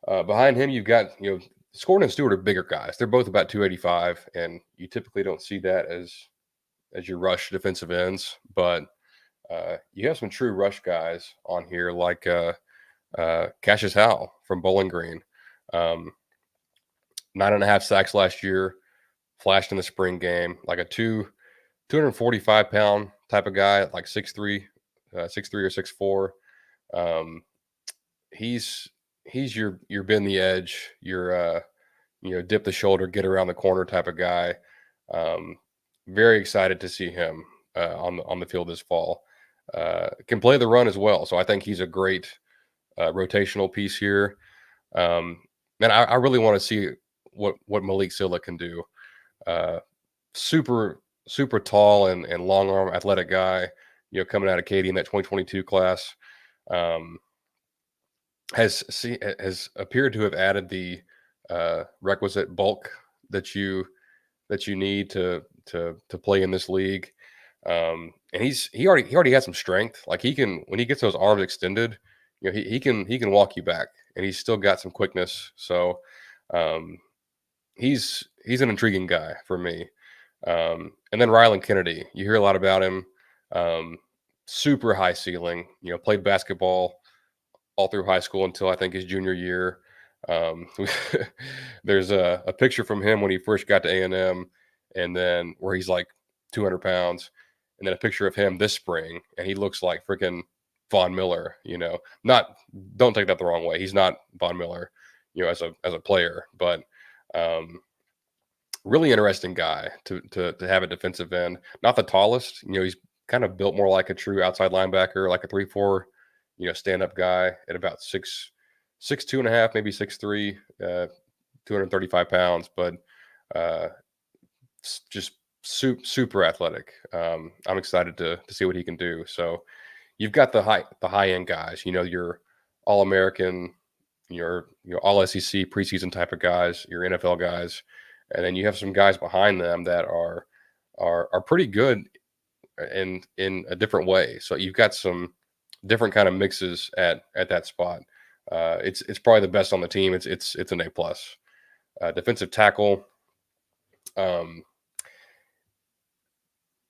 S2: behind him, you've got, Scordon and Stewart are bigger guys. They're both about 285, and you typically don't see that as your rush defensive ends. But you have some true rush guys on here, like Cassius Howell from Bowling Green. 9.5 sacks last year, flashed in the spring game, like a 245-pound type of guy, like 6'3", 6'3" or 6'4". He's your bend the edge, your dip the shoulder, get around the corner type of guy. Very excited to see him on the field this fall. Can play the run as well, so I think he's a great rotational piece here. And I really want to see what Malik Silla can do. Super tall and long arm athletic guy, coming out of Katy in that 2022 class. Has appeared to have added the requisite bulk that you need to play in this league. And he already has some strength. Like when he gets those arms extended, he can walk you back, and he's still got some quickness. So Um, he's an intriguing guy for me. And then Rylan Kennedy, you hear a lot about him. Um, Super high ceiling. Played basketball all through high school until I think his junior year. Um, there's a picture from him when he first got to A&M, and then where he's like 200 pounds, and then a picture of him this spring, and he looks like freaking Von Miller. Not don't take that the wrong way. He's not Von Miller, as a player, but um, really interesting guy to have a defensive end. Not the tallest. He's kind of built more like a true outside linebacker, like a 3-4, stand up guy at about 6'2.5", maybe 6'3", 235 pounds, but uh, just super athletic. I'm excited to see what he can do. So you've got the high end guys. Your All American, your All SEC preseason type of guys, your NFL guys, and then you have some guys behind them that are pretty good in a different way. So you've got some different kind of mixes at that spot. It's probably the best on the team. It's an A+. Defensive tackle. Um,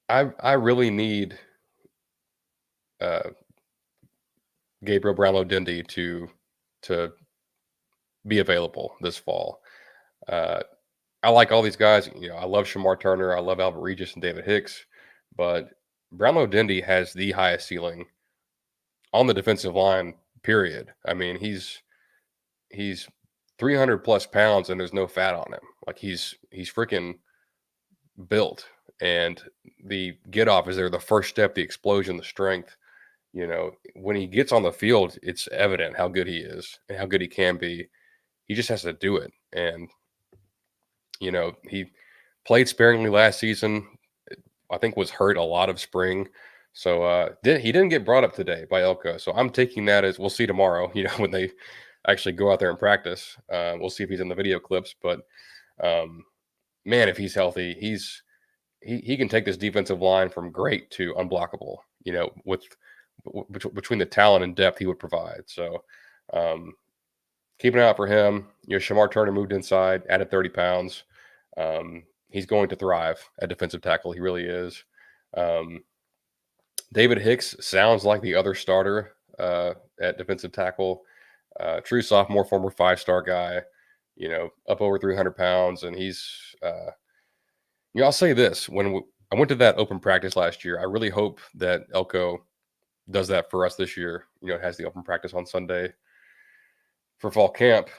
S2: I really need uh, Gabriel Brownlow-Dindy to be available this fall. Uh, I like all these guys. I love Shamar Turner. I love Albert Regis and David Hicks, but Brownlow-Dindy has the highest ceiling on the defensive line. Period. I mean, he's 300 plus pounds and there's no fat on him. Like he's freaking built, and the get off is there. The first step, the explosion, the strength. When he gets on the field, it's evident how good he is and how good he can be. He just has to do it. And he played sparingly last season. I think was hurt a lot of spring. So he didn't get brought up today by Elko. So I'm taking that as we'll see tomorrow, when they actually go out there and practice. We'll see if he's in the video clips. But man, if he's healthy, he can take this defensive line from great to unblockable, with between the talent and depth he would provide. So keep an eye out for him. Shamar Turner moved inside, added 30 pounds. He's going to thrive at defensive tackle. He really is. David Hicks sounds like the other starter at defensive tackle. True sophomore, former 5-star guy, up over 300 pounds. And he's, I'll say this. When I went to that open practice last year, I really hope that Elko does that for us this year. Has the open practice on Sunday for fall camp.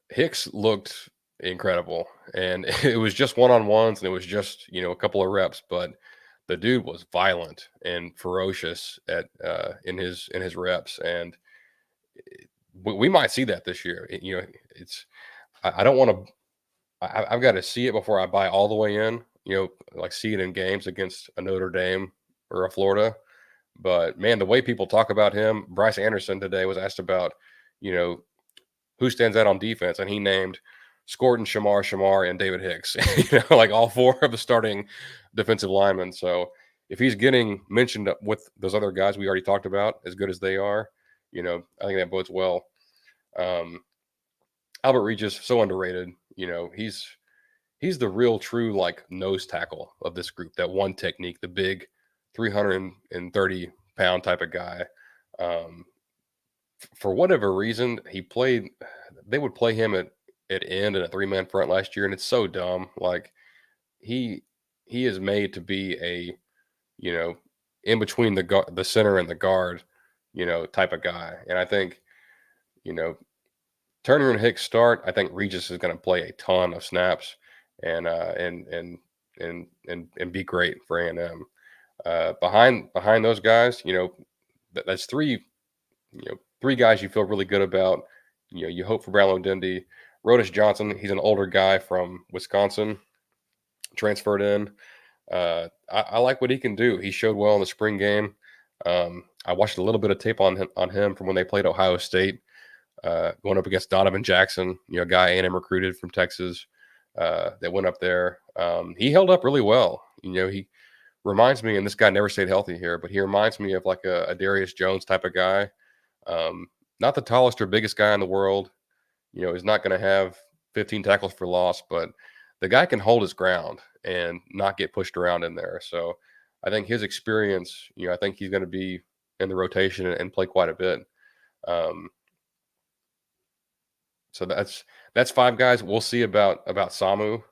S2: Hicks looked incredible, and it was just one-on-ones, and it was just a couple of reps, but the dude was violent and ferocious in his reps, and we might see that this year. It's I don't want to. I've got to see it before I buy all the way in. Like see it in games against a Notre Dame or a Florida. But man, the way people talk about him, Bryce Anderson today was asked about, who stands out on defense, and he named Scorton, Shamar, and David Hicks. Like all four of the starting defensive linemen. So if he's getting mentioned with those other guys we already talked about, as good as they are, I think that bodes well. Albert Regis, so underrated. He's the real true like nose tackle of this group. That one technique, the big 330-pound type of guy. For whatever reason, they would play him at end in a 3-man front last year, and it's so dumb. Like he is made to be a in between the center and the guard type of guy. And I think Turner and Hicks start. I think Regis is going to play a ton of snaps and be great for A&M. Behind those guys, that's three guys you feel really good about. You hope for Brownlow-Dindy. Rodis Johnson, he's an older guy from Wisconsin, transferred in. I like what he can do. He showed well in the spring game. I watched a little bit of tape on him from when they played Ohio State, going up against Donovan Jackson, a guy A&M recruited from Texas that went up there. He held up really well. He reminds me, and this guy never stayed healthy here, but he reminds me of like a Darius Jones type of guy. Not the tallest or biggest guy in the world, is not going to have 15 tackles for loss, but the guy can hold his ground and not get pushed around in there. So I think his experience, I think he's going to be in the rotation and play quite a bit. Um, so that's five guys. We'll see about Samu.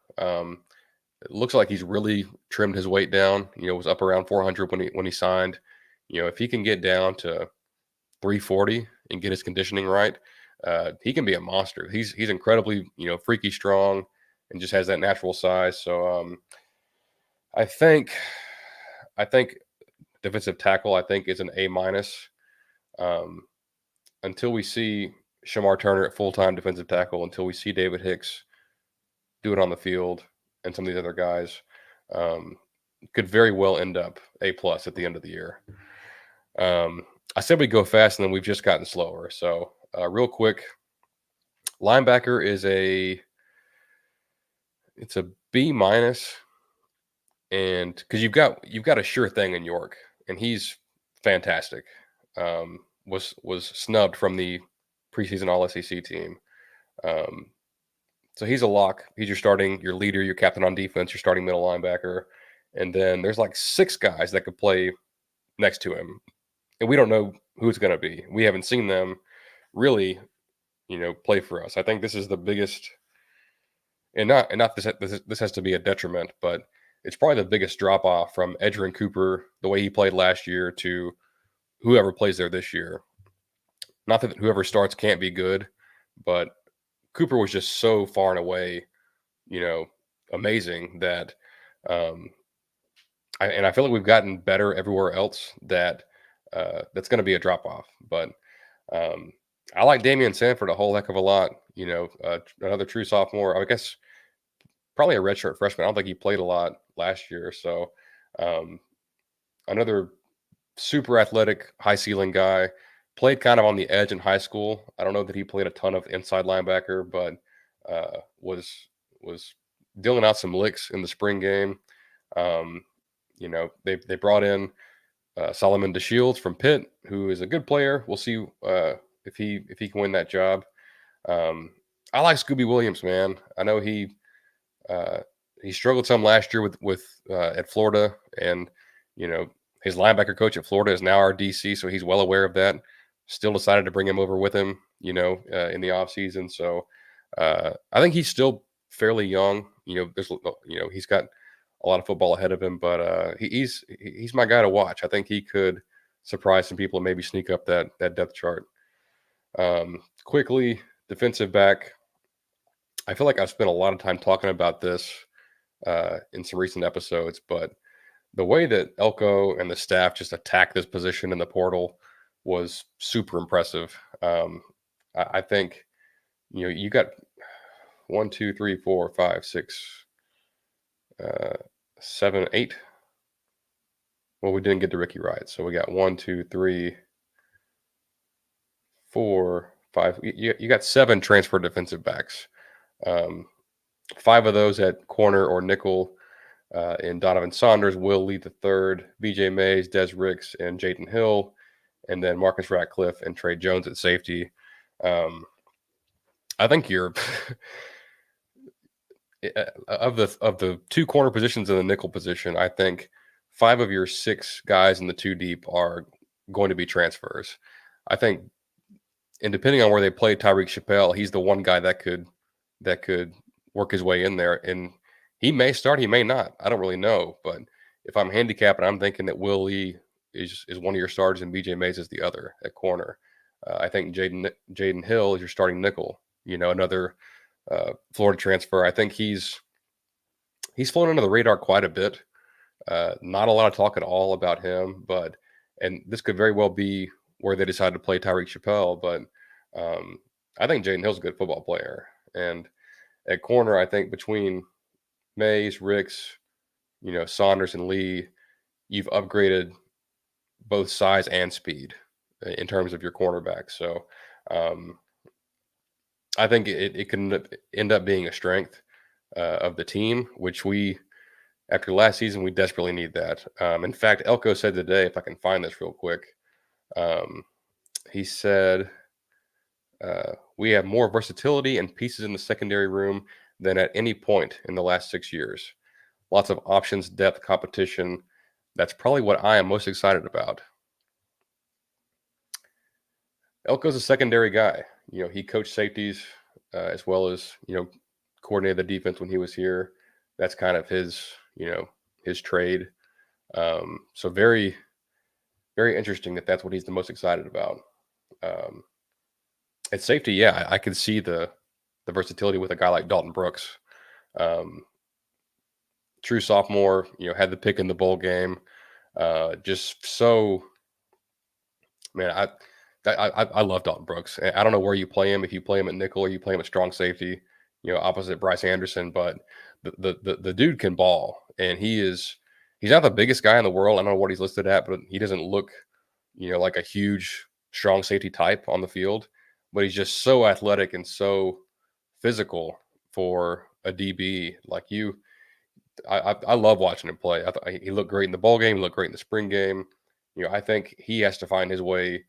S2: It looks like he's really trimmed his weight down. Was up around 400 when he signed. If he can get down to 340 and get his conditioning right, he can be a monster. He's incredibly freaky strong and just has that natural size. So I think defensive tackle is an A-. Um, until we see Shamar Turner at full-time defensive tackle, until we see David Hicks do it on the field, and some of these other guys, could very well end up A+ at the end of the year. I said we go fast, and then we've just gotten slower. So real quick, linebacker it's a B-, and because you've got a sure thing in York, and he's fantastic. Was snubbed from the preseason All-SEC team. So he's a lock. He's your leader, your captain on defense, your starting middle linebacker. And then there's like 6 guys that could play next to him. And we don't know who it's going to be. We haven't seen them really, play for us. I think this is the biggest, and not this has to be a detriment, but it's probably the biggest drop off from Edgerrin Cooper, the way he played last year, to whoever plays there this year. Not that whoever starts can't be good, but Cooper was just so far and away, amazing that I feel like we've gotten better everywhere else that that's going to be a drop off. But I like Damian Sanford a whole heck of a lot. Another true sophomore. I guess probably a redshirt freshman. I don't think he played a lot last year. So another super athletic, high ceiling guy. Played kind of on the edge in high school. I don't know that he played a ton of inside linebacker, but was dealing out some licks in the spring game. They brought in Solomon DeShields from Pitt, who is a good player. We'll see if he can win that job. I like Scooby Williams, man. I know he struggled some last year with at Florida, and his linebacker coach at Florida is now our DC, so he's well aware of that. Still decided to bring him over with him, in the offseason. So I think he's still fairly young. He's got a lot of football ahead of him, but he's my guy to watch. I think he could surprise some people and maybe sneak up that depth chart. Quickly, defensive back. I feel like I've spent a lot of time talking about this in some recent episodes, but the way that Elko and the staff just attacked this position in the portal was super impressive. I think, you got 1, 2, 3, 4, 5, 6, 7, 8. Well, we didn't get to Ricky Wright, so we got 1, 2, 3, 4, 5. You got 7 transfer defensive backs. 5 of those at corner or nickel. In Donovan Saunders, Will Lee III, BJ Mays, Des Ricks, and Jaden Hill, and then Marcus Ratcliffe and Trey Jones at safety. I think you're of the 2 corner positions in the nickel position. I think 5 of your 6 guys in the 2 deep are going to be transfers. I think, and depending on where they play Tyreek Chappelle, he's the one guy that could work his way in there, and he may start, he may not. I don't really know, but if I'm handicapping, I'm thinking that Will Lee is one of your starters and BJ Mays is the other at corner. I think Jaden Hill is your starting nickel. Another Florida transfer. I think he's flown under the radar quite a bit. Not a lot of talk at all about him, and this could very well be where they decide to play Tyreek Chappelle. But I think Jaden Hill's a good football player, and at corner, I think between Mays, Ricks, Saunders, and Lee, you've upgraded both size and speed in terms of your cornerbacks. So I think it can end up being a strength of the team, which after last season, we desperately need that. In fact, Elko said today, if I can find this real quick, he said We have more versatility and pieces in the secondary room than at any point in the last 6 years. Lots of options, depth, competition. That's probably what I am most excited about. Elko's a secondary guy. He coached safeties as well as coordinated the defense when he was here. That's kind of his trade. So very very interesting that's what he's the most excited about. Um, at safety, yeah, I could see the versatility with a guy like Dalton Brooks. Um, True sophomore, had the pick in the bowl game. Just so man, I love Dalton Brooks. I don't know where you play him, if you play him at nickel or you play him at strong safety, opposite Bryce Anderson, but the dude can ball, and he's not the biggest guy in the world. I don't know what he's listed at, but he doesn't look, like a huge strong safety type on the field, but he's just so athletic and so physical for a DB. I love watching him play. I thought he looked great in the ball game. He looked great in the spring game. I think he has to find his way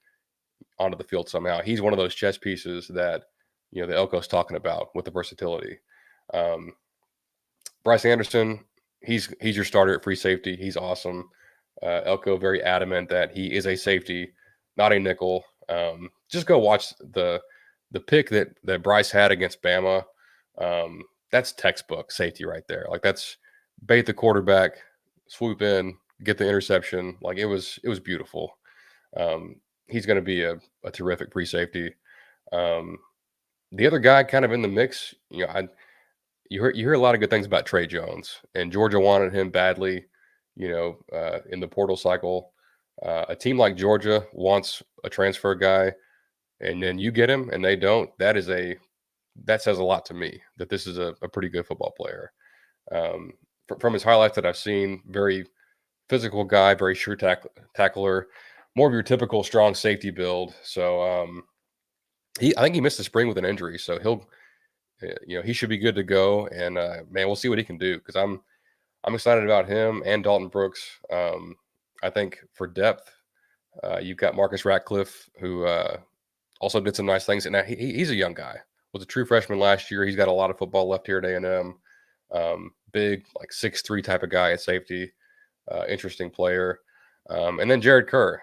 S2: onto the field somehow. He's one of those chess pieces that the Elko's talking about with the versatility. Um, Bryce Anderson, he's your starter at free safety. He's awesome. Elko very adamant that he is a safety, not a nickel. Just go watch the pick that Bryce had against Bama. That's textbook safety right there. Like, that's bait the quarterback, swoop in, get the interception. Like, it was beautiful. He's going to be a terrific free safety. The other guy kind of in the mix, you hear a lot of good things about Trey Jones, and Georgia wanted him badly, in the portal cycle. A team like Georgia wants a transfer guy, and then you get him and they don't. That says a lot to me, that this is a pretty good football player. From his highlights that I've seen, very physical guy, very sure tackler, more of your typical strong safety build. So I think he missed the spring with an injury, so he should be good to go. And man, we'll see what he can do, because I'm excited about him and Dalton Brooks. I think for depth, you've got Marcus Ratcliffe, who also did some nice things. And now he's a young guy. Was a true freshman last year. He's got a lot of football left here at A&M. Big, like 6'3" type of guy at safety. Interesting player. And then Jared Kerr,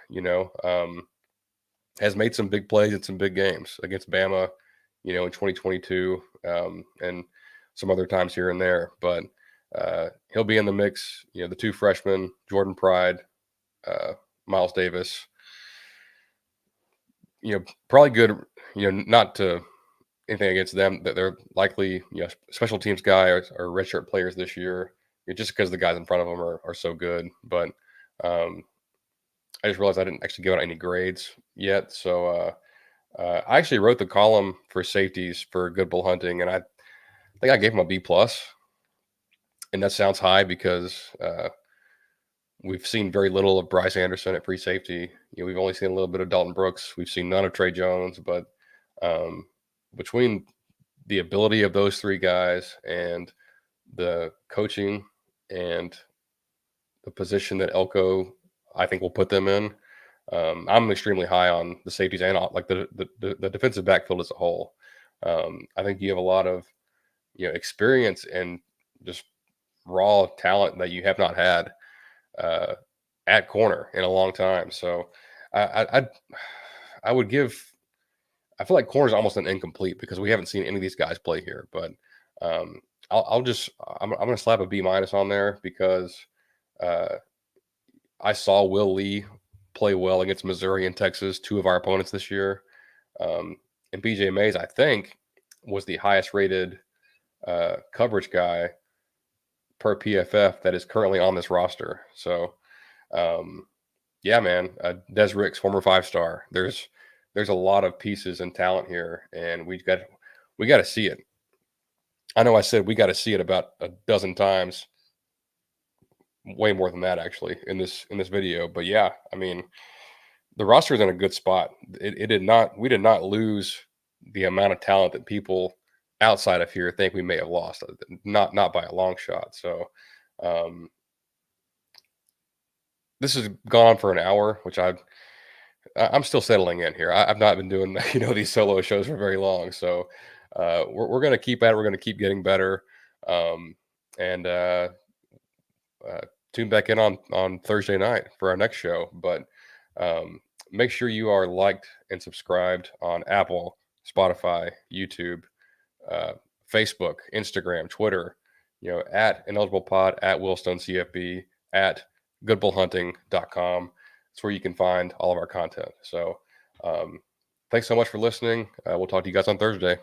S2: has made some big plays in some big games against Bama, in 2022, and some other times here and there. But he'll be in the mix. The two freshmen, Jordan Pride, Miles Davis, probably good, not to anything against them, that they're likely, special teams guy or redshirt players this year, just because the guys in front of them are so good. But I just realized I didn't actually give out any grades yet. So I actually wrote the column for safeties for Good Bull Hunting, and I think I gave him a B+. And that sounds high because we've seen very little of Bryce Anderson at free safety. We've only seen a little bit of Dalton Brooks. We've seen none of Trey Jones. But between the ability of those three guys and the coaching and the position that Elko, I think, will put them in, I'm extremely high on the safeties and like the defensive backfield as a whole. I think you have a lot of experience and just raw talent that you have not had at corner in a long time. So I would give. I feel like corner is almost an incomplete because we haven't seen any of these guys play here. But I'm going to slap a B- on there because I saw Will Lee play well against Missouri and Texas, two of our opponents this year. And BJ Mays, I think, was the highest rated coverage guy per PFF that is currently on this roster. So, yeah, man, Des Ricks, former 5-star. There's a lot of pieces and talent here, and we got to see it. I know I said we got to see it about a dozen times, way more than that actually in this video. But yeah, I mean, the roster is in a good spot. We did not lose the amount of talent that people outside of here think we may have lost, not by a long shot. So this has gone for an hour, which I'm still settling in here. I've not been doing these solo shows for very long, so we're going to keep at it. We're going to keep getting better, and uh, tune back in on Thursday night for our next show. But um, make sure you are liked and subscribed on Apple, Spotify, YouTube, uh, Facebook, Instagram, Twitter. At Ineligible Pod, at Willstone CFB, at goodbullhunting.com. It's where you can find all of our content. So thanks so much for listening. We'll talk to you guys on Thursday.